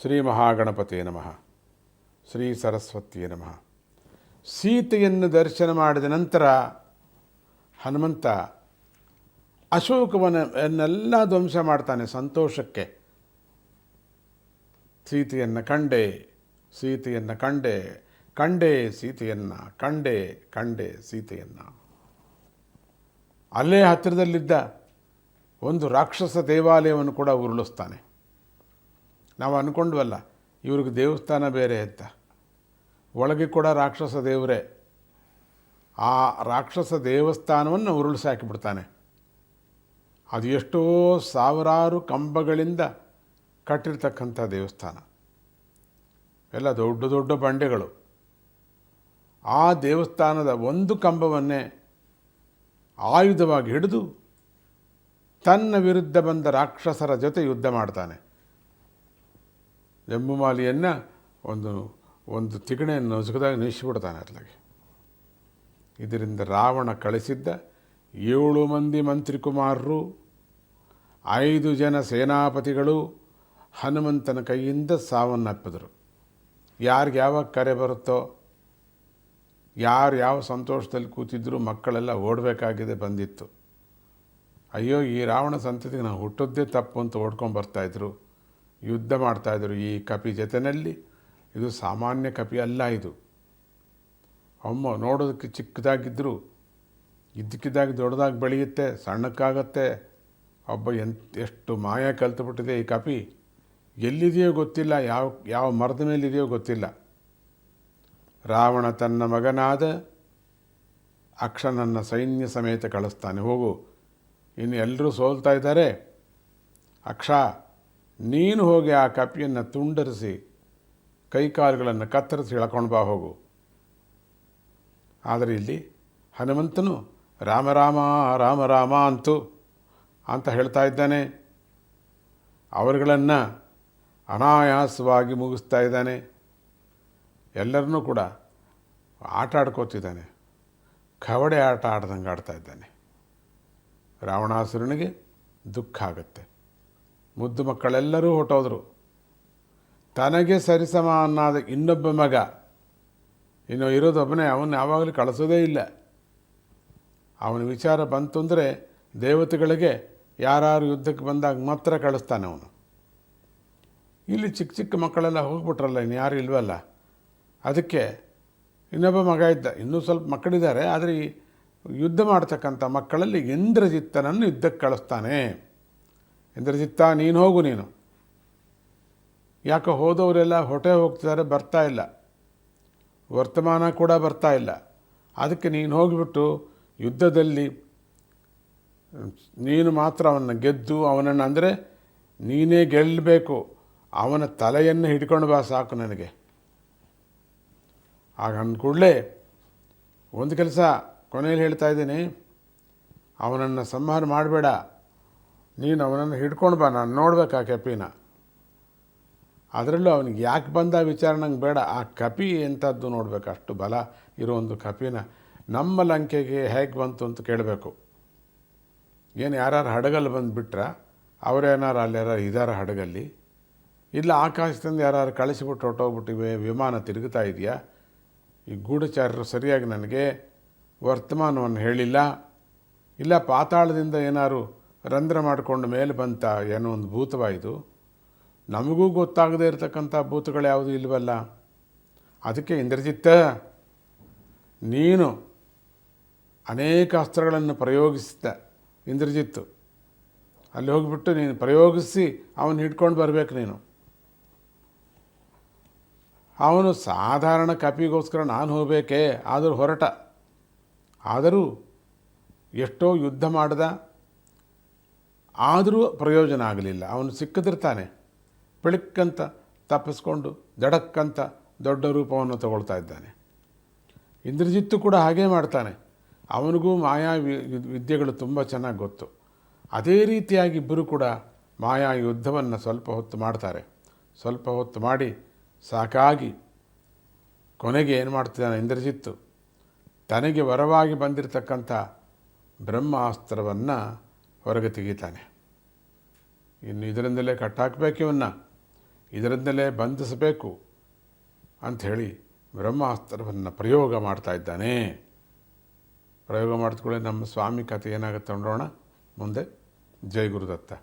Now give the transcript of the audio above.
ಶ್ರೀ ಮಹಾಗಣಪತಿಯೇ ನಮಃ. ಶ್ರೀ ಸರಸ್ವತಿಯೇ ನಮಃ. ಸೀತೆಯನ್ನು ದರ್ಶನ ಮಾಡಿದ ನಂತರ ಹನುಮಂತ ಅಶೋಕವನ್ನೆಲ್ಲ ಧ್ವಂಸ ಮಾಡ್ತಾನೆ ಸಂತೋಷಕ್ಕೆ. ಸೀತೆಯನ್ನು ಕಂಡೆ, ಸೀತೆಯನ್ನು ಕಂಡೆ, ಕಂಡೆ ಸೀತೆಯನ್ನು, ಕಂಡೆ ಕಂಡೆ ಸೀತೆಯನ್ನು. ಅಲ್ಲೇ ಹತ್ತಿರದಲ್ಲಿದ್ದ ಒಂದು ರಾಕ್ಷಸ ದೇವಾಲಯವನ್ನು ಕೂಡ ಉರುಳಿಸ್ತಾನೆ. ನಾವು ಅಂದ್ಕೊಂಡ್ವಲ್ಲ ಇವ್ರಿಗೆ ದೇವಸ್ಥಾನ ಬೇರೆ ಅಂತ, ಒಳಗೆ ಕೂಡ ರಾಕ್ಷಸ ದೇವರೇ. ಆ ರಾಕ್ಷಸ ದೇವಸ್ಥಾನವನ್ನು ಉರುಳಿಸಾಕಿಬಿಡ್ತಾನೆ. ಅದು ಎಷ್ಟೋ ಸಾವಿರಾರು ಕಂಬಗಳಿಂದ ಕಟ್ಟಿರ್ತಕ್ಕಂಥ ದೇವಸ್ಥಾನ, ಎಲ್ಲ ದೊಡ್ಡ ದೊಡ್ಡ ಬಂಡೆಗಳು. ಆ ದೇವಸ್ಥಾನದ ಒಂದು ಕಂಬವನ್ನೇ ಆಯುಧವಾಗಿ ಹಿಡಿದು ತನ್ನ ವಿರುದ್ಧ ಬಂದ ರಾಕ್ಷಸರ ಜೊತೆ ಯುದ್ಧ ಮಾಡ್ತಾನೆ. ಜಂಬುಮಾಲಿಯನ್ನು ಒಂದು ತಿಗಣೆಯನ್ನು ನಸುಕದಾಗ ನಿಲ್ಲಿಸಿಬಿಡ್ತಾನೆ ಅತ್ಲಾಗೆ. ಇದರಿಂದ ರಾವಣ ಕಳಿಸಿದ್ದ 7 ಮಂದಿ ಮಂತ್ರಿಕುಮಾರರು, 5 ಜನ ಸೇನಾಪತಿಗಳು ಹನುಮಂತನ ಕೈಯಿಂದ ಸಾವನ್ನಪ್ಪಿದರು. ಯಾರಿಗೆ ಯಾವಾಗ ಕರೆ ಬರುತ್ತೋ, ಯಾರು ಯಾವ ಸಂತೋಷದಲ್ಲಿ ಕೂತಿದ್ರು ಮಕ್ಕಳೆಲ್ಲ ಓಡಬೇಕಾಗಿದೆ ಬಂದಿತ್ತು. ಅಯ್ಯೋ ಈ ರಾವಣ ಸಂತತಿಗೆ ನಾವು ಹುಟ್ಟೋದೇ ತಪ್ಪು ಅಂತ ಓಡ್ಕೊಂಡು ಬರ್ತಾಯಿದ್ರು, ಯುದ್ಧ ಮಾಡ್ತಾಯಿದ್ರು ಈ ಕಪಿ ಜೊತೆಯಲ್ಲಿ. ಇದು ಸಾಮಾನ್ಯ ಕಪಿ ಅಲ್ಲ, ಇದು ಅಮ್ಮ ನೋಡೋದಕ್ಕೆ ಚಿಕ್ಕದಾಗಿದ್ದರು, ಇದ್ದಕ್ಕಿದ್ದಾಗಿ ದೊಡ್ಡದಾಗಿ ಬೆಳೆಯುತ್ತೆ, ಸಣ್ಣಕ್ಕಾಗತ್ತೆ. ಎಷ್ಟು ಮಾಯ ಕಲ್ತುಬಿಟ್ಟಿದೆ ಈ ಕಪಿ. ಎಲ್ಲಿದೆಯೋ ಗೊತ್ತಿಲ್ಲ, ಯಾವ ಮರದ ಮೇಲಿದೆಯೋ ಗೊತ್ತಿಲ್ಲ. ರಾವಣ ತನ್ನ ಮಗನಾದ ಅಕ್ಷನನ್ನು ಸೈನ್ಯ ಸಮೇತ ಕಳಿಸ್ತಾನೆ. ಹೋಗು, ಇನ್ನು ಎಲ್ಲರೂ ಸೋಲ್ತಾ ಇದ್ದಾರೆ, ಅಕ್ಷ ನೀನು ಹೋಗಿ ಆ ಕಪಿಯನ್ನು ತುಂಡರಿಸಿ ಕೈಕಾಲುಗಳನ್ನು ಕತ್ತರಿಸಿ ಎಳ್ಕೊಂಡು ಬಾ ಹೋಗು. ಆದರೆ ಇಲ್ಲಿ ಹನುಮಂತನು ರಾಮ ರಾಮ ರಾಮ ರಾಮ ಅಂತ ಹೇಳ್ತಾ ಇದ್ದಾನೆ. ಅವರುಗಳನ್ನು ಅನಾಯಾಸವಾಗಿ ಮುಗಿಸ್ತಾ ಇದ್ದಾನೆ. ಎಲ್ಲರನ್ನೂ ಕೂಡ ಆಟ ಆಡ್ಕೋತಿದ್ದಾನೆ, ಕವಡೆ ಆಟ ಆಡ್ದಂಗೆ ಆಡ್ತಾ ಇದ್ದಾನೆ. ರಾವಣಾಸುರನಿಗೆ ದುಃಖ ಆಗುತ್ತೆ. ಮುದ್ದು ಮಕ್ಕಳೆಲ್ಲರೂ ಹೊಟ್ಟೋದ್ರು. ತನಗೆ ಸರಿಸಮ ಅನ್ನಾದ ಇನ್ನೊಬ್ಬ ಮಗ ಇನ್ನು ಇರೋದೊಬ್ಬನೇ, ಅವನು ಯಾವಾಗಲೂ ಕಳಿಸೋದೇ ಇಲ್ಲ. ಅವನ ವಿಚಾರ ಬಂತು ಅಂದರೆ ದೇವತೆಗಳಿಗೆ ಯಾರು ಯುದ್ಧಕ್ಕೆ ಬಂದಾಗ ಮಾತ್ರ ಕಳಿಸ್ತಾನೆ ಅವನು. ಇಲ್ಲಿ ಚಿಕ್ಕ ಚಿಕ್ಕ ಮಕ್ಕಳೆಲ್ಲ ಹೋಗ್ಬಿಟ್ರಲ್ಲ, ಇನ್ನು ಯಾರು ಇಲ್ವಲ್ಲ. ಅದಕ್ಕೆ ಇನ್ನೊಬ್ಬ ಮಗ ಇದ್ದ, ಇನ್ನೂ ಸ್ವಲ್ಪ ಮಕ್ಕಳಿದ್ದಾರೆ, ಆದರೆ ಈ ಯುದ್ಧ ಮಾಡ್ತಕ್ಕಂಥ ಮಕ್ಕಳಲ್ಲಿ ಇಂದ್ರಜಿತ್ತನನ್ನು ಯುದ್ಧಕ್ಕೆ ಕಳಿಸ್ತಾನೆ. ಇಂದ್ರಜಿತ್ತ ನೀನು ಹೋಗು, ನೀನು ಯಾಕೆ ಹೋದವರೆಲ್ಲ ಹೊಟ್ಟೆ ಹೋಗ್ತಿದ್ದಾರೆ, ಬರ್ತಾ ಇಲ್ಲ, ವರ್ತಮಾನ ಕೂಡ ಬರ್ತಾ ಇಲ್ಲ. ಅದಕ್ಕೆ ನೀನು ಹೋಗಿಬಿಟ್ಟು ಯುದ್ಧದಲ್ಲಿ ನೀನು ಮಾತ್ರ ಅವನನ್ನು ಗೆದ್ದು ಅವನನ್ನು, ಅಂದರೆ ನೀನೇ ಗೆಲ್ಲಬೇಕು, ಅವನ ತಲೆಯನ್ನು ಹಿಡ್ಕೊಂಡು ಬಾ ಸಾಕು ನನಗೆ. ಆಗ ಅಂದ್ಕೂಡಲೇ ಒಂದು ಕೆಲಸ ಕೊನೆಯಲ್ಲಿ ಹೇಳ್ತಾ ಇದ್ದೀನಿ, ಅವನನ್ನು ಸಂಹಾರ ಮಾಡಬೇಡ, ನೀನು ಅವನನ್ನು ಹಿಡ್ಕೊಂಡು ಬಾ, ನಾನು ನೋಡ್ಬೇಕು ಆ ಕಪಿನ. ಅದರಲ್ಲೂ ಅವನಿಗೆ ಯಾಕೆ ಬಂದ ವಿಚಾರ ನಂಗೆ ಬೇಡ, ಆ ಕಪಿ ಎಂಥದ್ದು ನೋಡಬೇಕು. ಅಷ್ಟು ಬಲ ಇರೋ ಒಂದು ಕಪಿನ ನಮ್ಮ ಲಂಕೆಗೆ ಹೇಗೆ ಬಂತು ಅಂತ ಕೇಳಬೇಕು. ಏನು ಯಾರು ಹಡಗಲ್ಲಿ ಬಂದುಬಿಟ್ರೆ ಅವರೇನಾರು ಅಲ್ಲಿ ಇದಾರ ಹಡಗಲ್ಲಿ, ಇಲ್ಲ ಆಕಾಶದಿಂದ ಯಾರು ಕಳಿಸಿಬಿಟ್ಟು ಹೊಟ್ಟೋಗ್ಬಿಟ್ಟಿವೆ, ವಿಮಾನ ತಿರುಗುತ್ತಾ ಇದೆಯಾ, ಈ ಗೂಢಚಾರರು ಸರಿಯಾಗಿ ನನಗೆ ವರ್ತಮಾನವನ್ನು ಹೇಳಿಲ್ಲ, ಇಲ್ಲ ಪಾತಾಳದಿಂದ ಏನಾರು ರಂಧ್ರ ಮಾಡಿಕೊಂಡು ಮೇಲೆ ಬಂತ, ಏನೋ ಒಂದು ಭೂತವಾಯಿತು, ನಮಗೂ ಗೊತ್ತಾಗದೇ ಇರತಕ್ಕಂಥ ಭೂತಗಳು ಯಾವುದೂ ಇಲ್ವಲ್ಲ. ಅದಕ್ಕೆ ಇಂದ್ರಜಿತ್ತ ನೀನು ಅನೇಕ ಅಸ್ತ್ರಗಳನ್ನು ಪ್ರಯೋಗಿಸಿದ ಇಂದ್ರಜಿತ್ತು, ಅಲ್ಲಿ ಹೋಗಿಬಿಟ್ಟು ನೀನು ಪ್ರಯೋಗಿಸಿ ಅವನು ಹಿಡ್ಕೊಂಡು ಬರಬೇಕು ನೀನು. ಅವನು ಸಾಧಾರಣ ಕಪಿಗೋಸ್ಕರ ನಾನು ಹೋಗಬೇಕೇ, ಆದರೂ ಹೊರಟ. ಆದರೂ ಎಷ್ಟೋ ಯುದ್ಧ ಮಾಡಿದ, ಆದರೂ ಪ್ರಯೋಜನ ಆಗಲಿಲ್ಲ. ಅವನು ಸಿಕ್ಕದಿರ್ತಾನೆ, ಬೆಳಕ್ಕಂತ ತಪ್ಪಿಸ್ಕೊಂಡು ದಡಕ್ಕಂತ ದೊಡ್ಡ ರೂಪವನ್ನು ತಗೊಳ್ತಾ ಇದ್ದಾನೆ. ಇಂದ್ರಜಿತ್ತು ಕೂಡ ಹಾಗೇ ಮಾಡ್ತಾನೆ. ಅವನಿಗೂ ಮಾಯಾ ವಿದ್ಯೆಗಳು ತುಂಬ ಚೆನ್ನಾಗಿ ಗೊತ್ತು. ಅದೇ ರೀತಿಯಾಗಿ ಇಬ್ಬರು ಕೂಡ ಮಾಯಾ ಯುದ್ಧವನ್ನು ಸ್ವಲ್ಪ ಹೊತ್ತು ಮಾಡ್ತಾರೆ. ಸ್ವಲ್ಪ ಹೊತ್ತು ಮಾಡಿ ಸಾಕಾಗಿ ಕೊನೆಗೆ ಏನು ಮಾಡ್ತಿದ್ದಾನೆ ಇಂದ್ರಜಿತ್ತು, ತನಗೆ ವರವಾಗಿ ಬಂದಿರತಕ್ಕಂಥ ಬ್ರಹ್ಮಾಸ್ತ್ರವನ್ನು ಹೊರಗೆ ತೆಗಿತಾನೆ. ಇನ್ನು ಇದರಿಂದಲೇ ಕಟ್ಟಾಕಬೇಕು ಇವನ್ನ. ಇದರಿಂದಲೇ ಬಂಧಿಸಬೇಕು ಅಂಥೇಳಿ ಬ್ರಹ್ಮಾಸ್ತ್ರವನ್ನು ಪ್ರಯೋಗ ಮಾಡ್ತಾ ಇದ್ದಾನೆ. ಪ್ರಯೋಗ ಮಾಡಿದ್ಕೊಳ್ಳಿ ನಮ್ಮ ಸ್ವಾಮಿ ಕಥೆ ಏನಾಗುತ್ತೆ ನೋಡೋಣ ಮುಂದೆ. ಜೈ ಗುರುದತ್ತ.